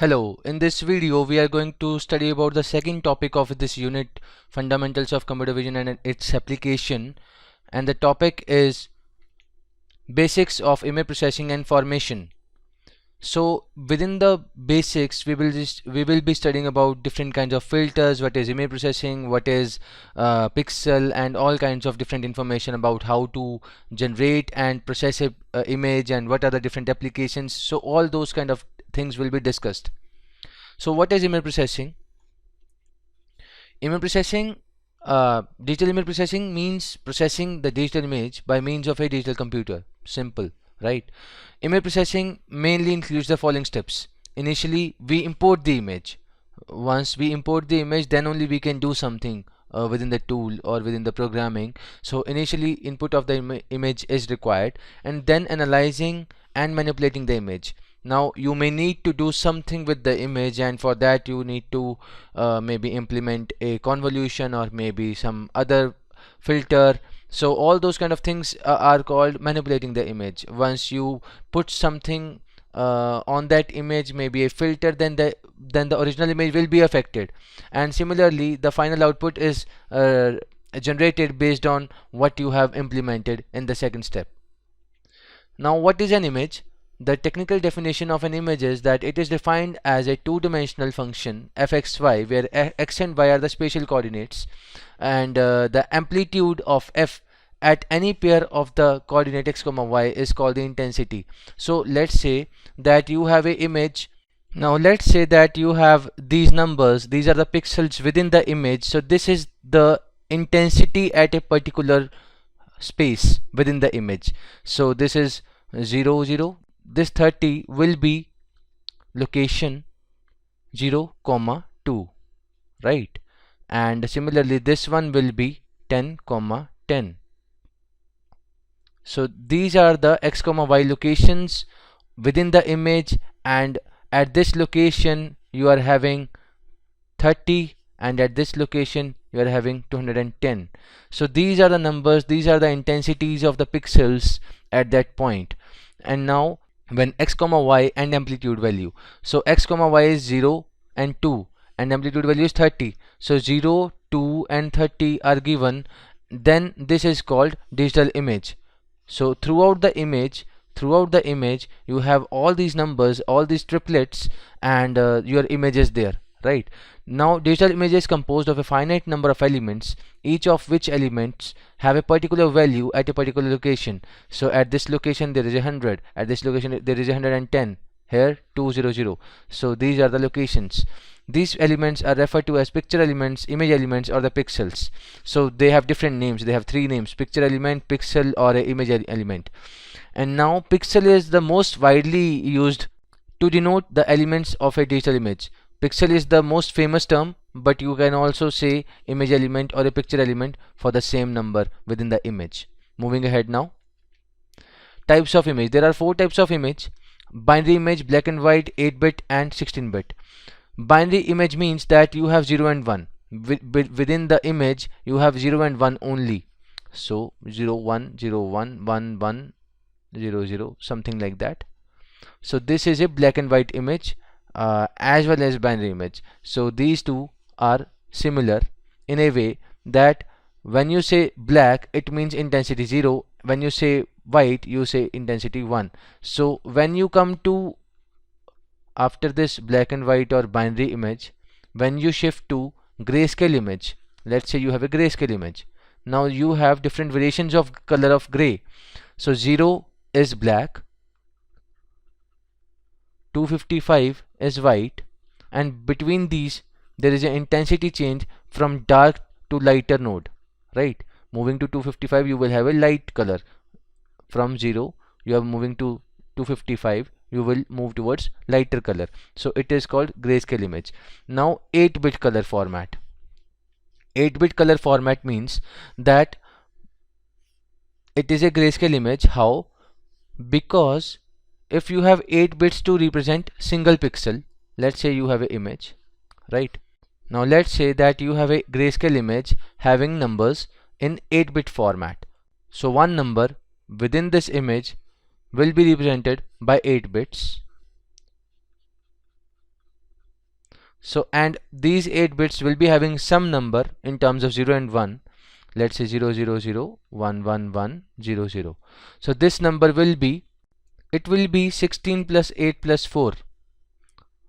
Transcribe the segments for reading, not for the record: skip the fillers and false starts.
Hello, in this video we are going to study about the second topic of this unit, fundamentals of computer vision and its application, and the topic is basics of image processing and formation. So within the basics we will be studying about different kinds of filters, what is image processing, what is pixel, and all kinds of different information about how to generate and process a image and what are the different applications. So all those kind of things will be discussed. So what is image processing? Image processing, digital image processing means processing the digital image by means of a digital computer. Simple, right? Image processing mainly includes the following steps. Initially, we import the image. Once we import the image, then only we can do something within the tool or within the programming. So initially, input of the image is required, and then analyzing and manipulating the image. Now you may need to do something with the image, and for that you need to maybe implement a convolution or maybe some other filter. So all those kind of things are called manipulating the image. Once you put something on that image, maybe a filter, then the original image will be affected, and similarly the final output is generated based on what you have implemented in the second step. Now what is an image? The technical definition of an image is that it is defined as a two-dimensional function fxy, where x and y are the spatial coordinates, and the amplitude of f at any pair of the coordinate x comma y is called the intensity. So let's say that you have a image. Now let's say that you have these numbers, these are the pixels within the image. So this is the intensity at a particular space within the image. So this is 0 0, this 30 will be location 0 comma 2, right? And similarly this one will be 10 comma 10. So these are the x comma y locations within the image, and at this location you are having 30, and at this location you are having 210. So these are the numbers, these are the intensities of the pixels at that point. And now when x comma y and amplitude value, so x comma y is 0 and 2 and amplitude value is 30, so 0 2 and 30 are given, then this is called digital image. So throughout the image you have all these numbers, all these triplets, and your image is there, right? Now digital image is composed of a finite number of elements, each of which elements have a particular value at a particular location. So at this location there is 100, at this location there is 110, here 200. So these are the locations. These elements are referred to as picture elements, image elements, or the pixels. So they have different names, they have three names: picture element, pixel, or a image element. And now pixel is the most widely used to denote the elements of a digital image. Pixel is the most famous term, but you can also say image element or a picture element for the same number within the image. Moving ahead now. Types of image. There are four types of image: binary image, black and white, 8-bit, and 16-bit. Binary image means that you have 0 and 1. Within the image you have 0 and 1 only. So 0 1 0 1 1 1 0 0, something like that. So this is a black and white image as well as binary image. So these two are similar in a way that when you say black it means intensity 0, when you say white you say intensity 1. So when you come to after this black and white or binary image, when you shift to grayscale image, let's say you have a grayscale image, now you have different variations of color of gray. So 0 is black, 255 is white, and between these there is an intensity change from dark to lighter node, right? Moving to 255 you will have a light color. From 0 you are moving to 255, you will move towards lighter color. So it is called grayscale image. Now 8-bit color format. 8-bit color format means that it is a grayscale image. How? Because if you have 8 bits to represent single pixel, let's say you have an image, right? Now let's say that you have a grayscale image having numbers in 8-bit format. So one number within this image will be represented by 8 bits, So and these 8 bits will be having some number in terms of 0 and 1. Let's say 0 0 0 1 1 1 0 0. So this number will be, it will be 16 plus 8 plus 4,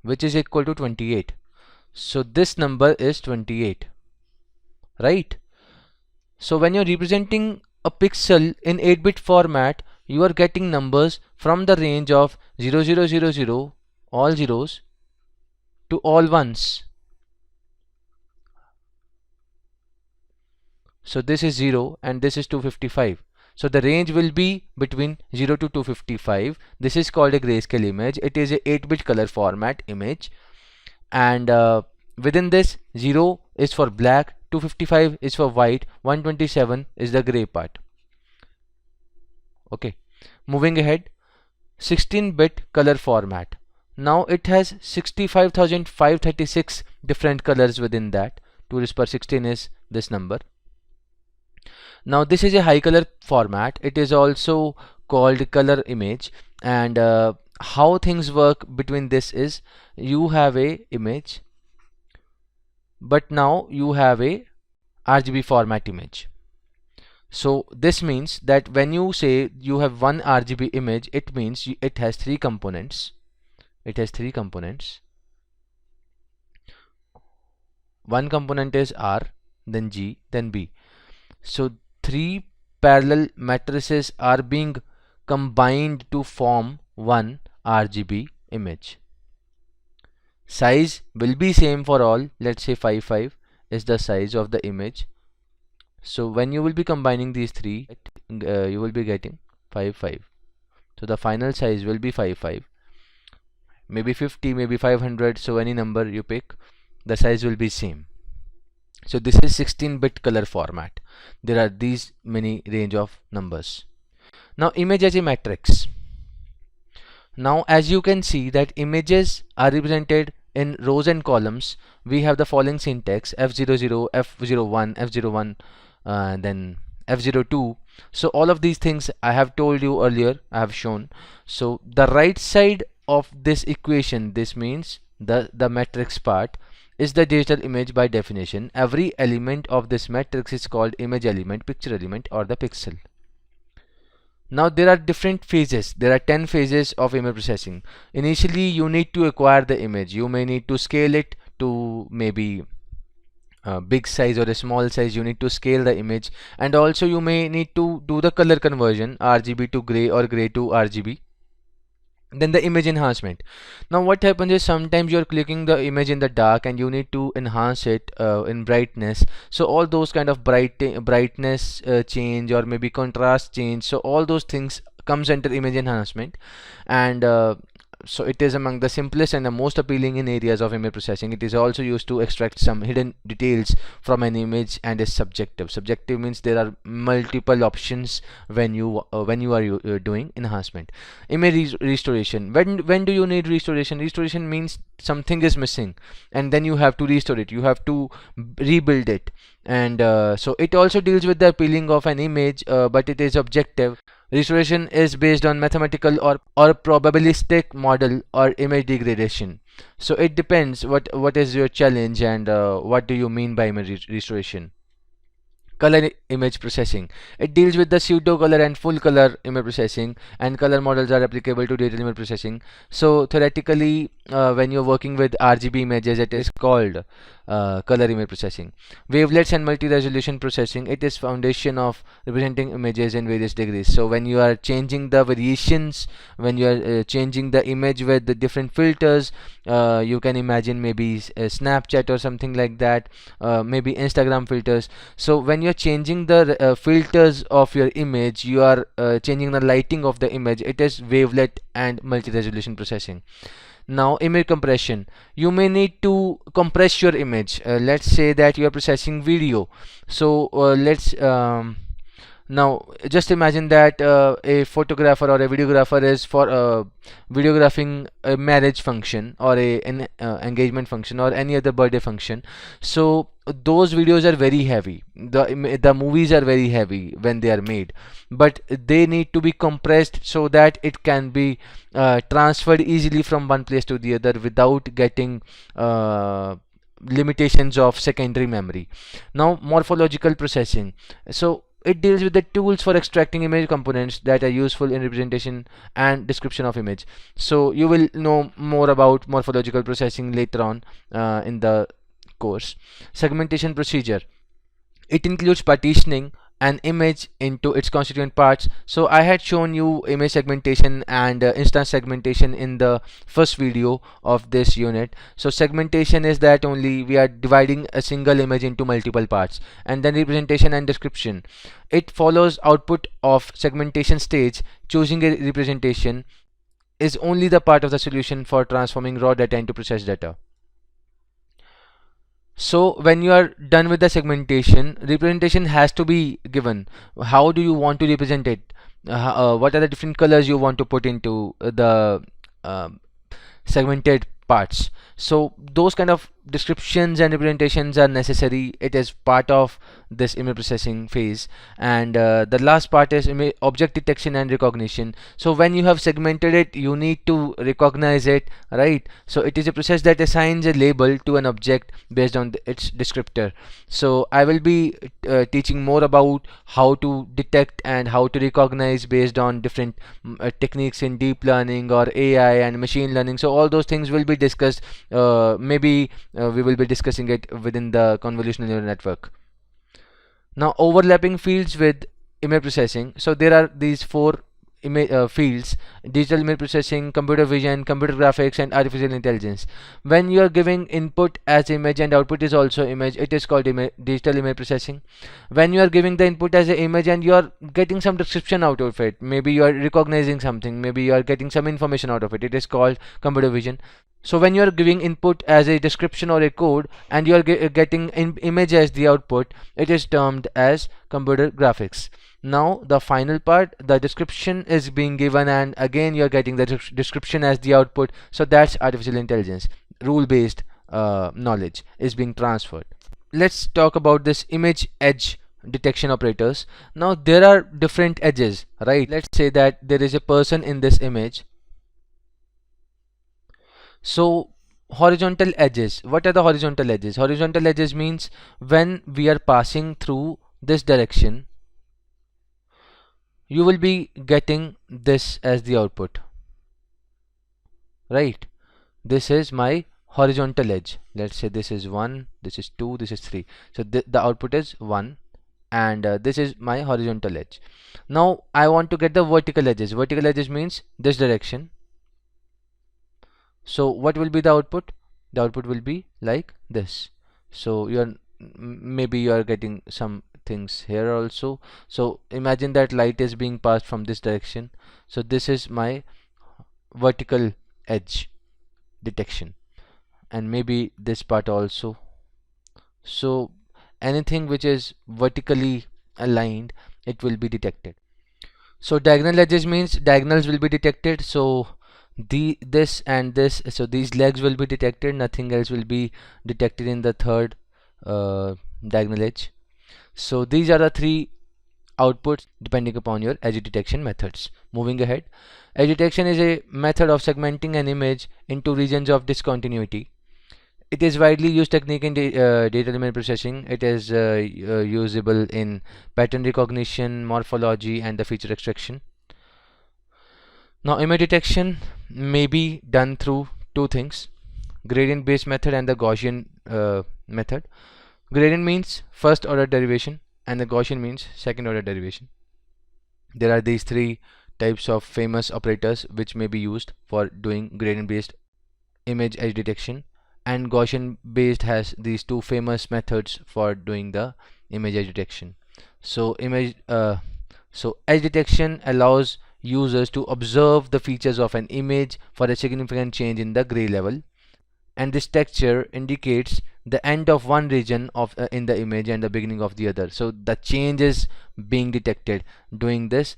which is equal to 28. So this number is 28, right? So when you're representing a pixel in 8-bit format, you are getting numbers from the range of 0 0 0 0, all zeros, to all ones. So this is 0 and this is 255. So the range will be between 0 to 255. This is called a grayscale image. It is a 8-bit color format image, and within this, 0 is for black, 255 is for white, 127 is the gray part. Okay, moving ahead, 16-bit color format. Now it has 65,536 different colors within that. 2 raised power 16 is this number. Now this is a high color format. It is also called color image, and how things work between this is, you have a image, but now you have a RGB format image. So this means that when you say you have one RGB image, it means it has 3 components. It has 3 components. One component is R, then G, then B. So 3 parallel matrices are being combined to form one RGB image. Size will be same for all. Let's say 5 is the size of the image. So when you will be combining these 3, you will be getting 5. So the final size will be 5, maybe 50, maybe 500. So any number you pick, the size will be same. So this is 16-bit color format. There are these many range of numbers. Now image as a matrix. Now as you can see that images are represented in rows and columns. We have the following syntax: F00, F01, F01, then F02. So all of these things I have told you earlier, I have shown. So the right side of this equation, this means the matrix part, is the digital image by definition. Every element of this matrix is called image element, picture element, or the pixel. Now there are different phases. There are 10 phases of image processing. Initially you need to acquire the image. You may need to scale it to maybe a big size or a small size. You need to scale the image, and also you may need to do the color conversion, RGB to gray or gray to RGB. Then the image enhancement. Now what happens is, sometimes you're clicking the image in the dark and you need to enhance it in brightness. So all those kind of brightness change, or maybe contrast change, so all those things comes under image enhancement. And so it is among the simplest and the most appealing in areas of image processing. It is also used to extract some hidden details from an image, and is subjective. Subjective means there are multiple options when you are doing enhancement. Image restoration. When do you need restoration? Restoration means something is missing, and then you have to restore it. You have to rebuild it, and so it also deals with the appealing of an image, but it is objective. Restoration is based on mathematical or probabilistic model or image degradation. So it depends what is your challenge, and what do you mean by image restoration. Color image processing. It deals with the pseudo color and full color image processing, and color models are applicable to digital image processing. So theoretically, when you're working with RGB images, it is called color image processing. Wavelets and multi-resolution processing. It is foundation of representing images in various degrees. So when you are changing the variations, when you are changing the image with the different filters, you can imagine maybe Snapchat or something like that, maybe Instagram filters. So when you're changing the filters of your image, you are changing the lighting of the image. It is wavelet and multi-resolution processing. Now image compression. You may need to compress your image. Let's say that you are processing video. So Now, just imagine that a photographer or a videographer is for videographing a marriage function or an engagement function or any other birthday function. So those videos are very heavy. The movies are very heavy when they are made, but they need to be compressed so that it can be transferred easily from one place to the other without getting limitations of secondary memory. Now, morphological processing. So it deals with the tools for extracting image components that are useful in representation and description of image. So you will know more about morphological processing later on in the course. Segmentation procedure. It includes partitioning an image into its constituent parts. So I had shown you image segmentation and instance segmentation in the first video of this unit. So segmentation is that only we are dividing a single image into multiple parts. And then representation and description. It follows output of segmentation stage. Choosing a representation is only the part of the solution for transforming raw data into processed data. So when you are done with the segmentation, representation has to be given. How do you want to represent it? What are the different colors you want to put into the segmented parts? So those kind of descriptions and representations are necessary. It is part of this image processing phase. And the last part is object detection and recognition. So when you have segmented it, you need to recognize it, right? So it is a process that assigns a label to an object based on its descriptor. So I will be teaching more about how to detect and how to recognize based on different techniques in deep learning or AI and machine learning. So all those things will be discussed. Maybe we will be discussing it within the convolutional neural network. Now, overlapping fields with image processing. So there are these four fields: digital image processing, computer vision, computer graphics, and artificial intelligence. When you are giving input as image and output is also image, it is called digital image processing. When you are giving the input as an image and you are getting some description out of it, maybe you are recognizing something, maybe you are getting some information out of it, it is called computer vision. So when you are giving input as a description or a code and you are getting image as the output, it is termed as computer graphics. Now the final part, the description is being given and again you are getting the description as the output. So that's artificial intelligence. Rule-based knowledge is being transferred. Let's talk about this image edge detection operators. Now there are different edges, right? Let's say that there is a person in this image. So horizontal edges, what are the horizontal edges? Horizontal edges means when we are passing through this direction, you will be getting this as the output, right? This is my horizontal edge. Let's say this is 1, this is 2, this is 3. So the output is 1 and this is my horizontal edge. Now I want to get the vertical edges. Vertical edges means this direction. So what will be the output? The output will be like this. So maybe you are getting some things here also. So imagine that light is being passed from this direction. So this is my vertical edge detection, and maybe this part also. So anything which is vertically aligned, it will be detected. So diagonal edges means diagonals will be detected. So this and this, so these legs will be detected, nothing else will be detected in the third diagonal edge. So these are the three outputs depending upon your edge detection methods. Moving ahead, edge detection is a method of segmenting an image into regions of discontinuity. It is widely used technique in data image processing. It is usable in pattern recognition, morphology, and the feature extraction. Now image detection may be done through two things: gradient based method and the Gaussian method. Gradient means first order derivation and the Gaussian means second order derivation. There are these three types of famous operators which may be used for doing gradient based image edge detection, and Gaussian based has these two famous methods for doing the image edge detection. So edge detection allows users to observe the features of an image for a significant change in the gray level, and this texture indicates the end of one region of in the image and the beginning of the other. So the change is being detected doing this.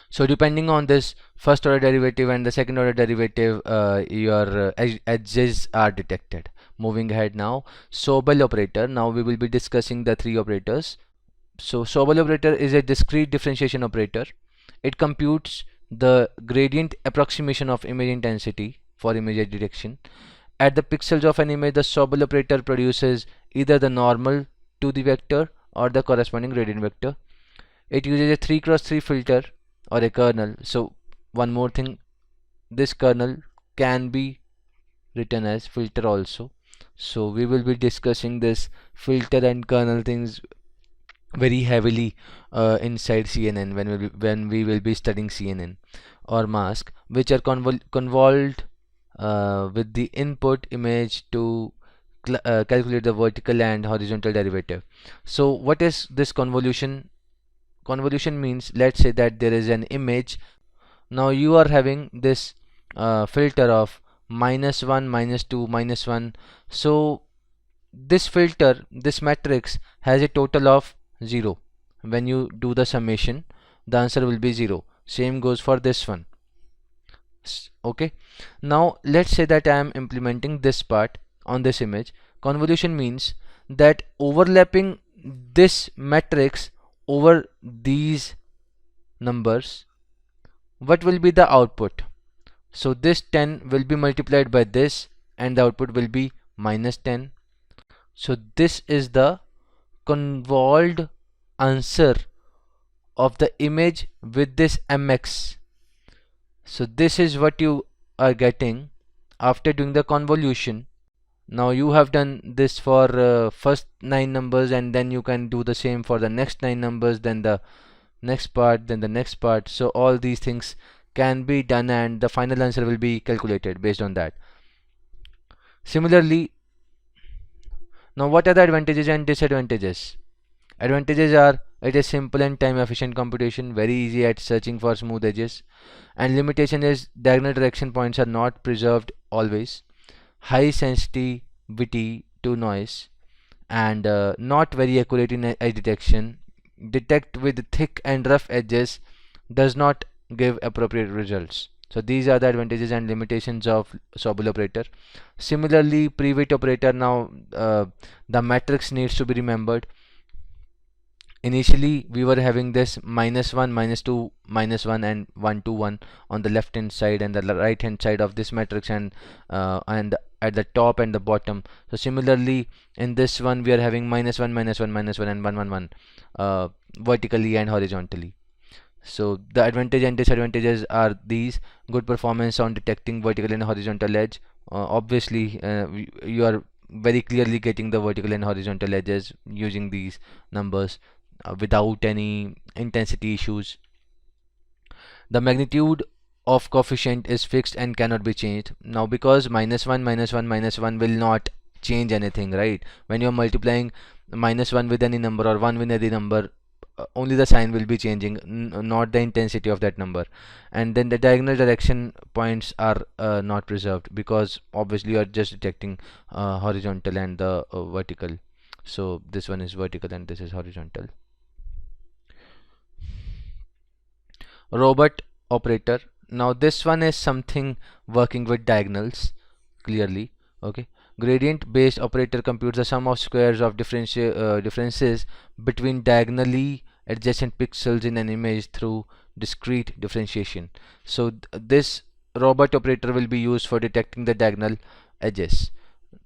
So depending on this first order derivative and the second order derivative, your edges are detected. Moving ahead now, Sobel operator. Now we will be discussing the three operators. So Sobel operator is a discrete differentiation operator. It computes the gradient approximation of image intensity for image detection. At the pixels of an image, the Sobel operator produces either the normal to the vector or the corresponding gradient vector. It uses a 3x3 filter or a kernel. So one more thing, this kernel can be written as filter also. So we will be discussing this filter and kernel things very heavily inside CNN when we will be studying CNN or mask, which are convolved with the input image to calculate the vertical and horizontal derivative. So what is this convolution? Convolution means, let's say that there is an image. Now you are having this filter of -1, -2, -1. So this filter, this matrix has a total of 0. When you do the summation, the answer will be 0. Same goes for this one. Okay, now let's say that I am implementing this part on this image. Convolution means that overlapping this matrix over these numbers, what will be the output? So this 10 will be multiplied by this and the output will be -10. So this is the convolved answer of the image with this mx. So this is what you are getting after doing the convolution. Now you have done this for first 9 numbers, and then you can do the same for the next 9 numbers, then the next part, then the next part. So all these things can be done and the final answer will be calculated based on that. Similarly, now what are the advantages and disadvantages? Advantages are, it is simple and time efficient computation, very easy at searching for smooth edges. And limitation is diagonal direction points are not preserved always. High sensitivity to noise and not very accurate in edge detection. Detect with thick and rough edges, does not give appropriate results. So these are the advantages and limitations of Sobel operator. Similarly, Prewitt operator, now the matrix needs to be remembered. Initially we were having this -1, -2, -1 and 1 to 1 on the left hand side and the right hand side of this matrix, and at the top and the bottom. So similarly in this one we are having -1, -1, -1 and 1, 1, 1 vertically and horizontally. So the advantage and disadvantages are these: good performance on detecting vertical and horizontal edge. Obviously you are very clearly getting the vertical and horizontal edges using these numbers without any intensity issues. The magnitude of coefficient is fixed and cannot be changed. Now because -1, -1, -1 will not change anything, right? When you're multiplying -1 with any number or 1 with any number, only the sign will be changing, not the intensity of that number. And then the diagonal direction points are not preserved, because obviously you are just detecting horizontal and the vertical. So this one is vertical and this is horizontal. Robot operator, now this one is something working with diagonals clearly. Okay, gradient based operator computes the sum of squares of differences between diagonally adjacent pixels in an image through discrete differentiation. So this robot operator will be used for detecting the diagonal edges.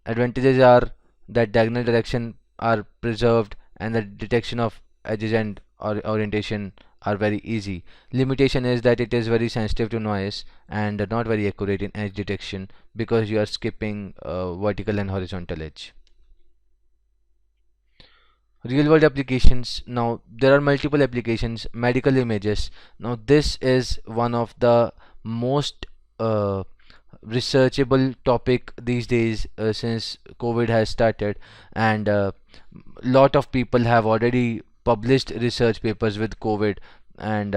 Advantages are that diagonal direction are preserved and the detection of edges and orientation are very easy. Limitation is that it is very sensitive to noise and not very accurate in edge detection, because you are skipping vertical and horizontal edge. Real world applications, now there are multiple applications. Medical images, now this is one of the most researchable topic these days since COVID has started, and lot of people have already published research papers with COVID and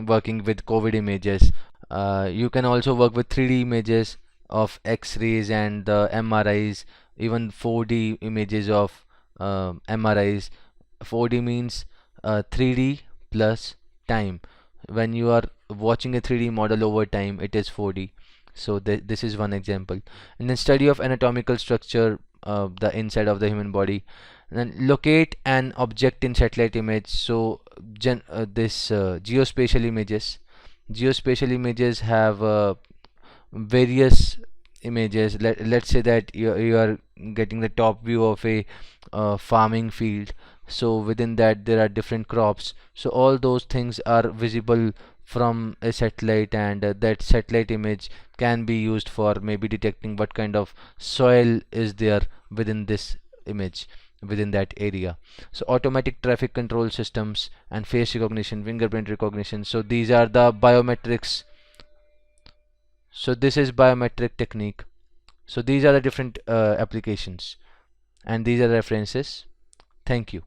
working with COVID images. You can also work with 3D images of X-rays and the MRIs, even 4D images of MRIs. 4D means 3D plus time. When you are watching a 3D model over time, it is 4D. So this is one example. And then study of anatomical structure, the inside of the human body. And then locate an object in satellite image. So this geospatial images. Geospatial images have various images. Let's say that you are getting the top view of a farming field, so within that there are different crops, so all those things are visible from a satellite, and that satellite image can be used for maybe detecting what kind of soil is there within this image, within that area. So automatic traffic control systems and face recognition, fingerprint recognition, so these are the biometrics. So this is biometric technique. So these are the different applications, and these are references. Thank you.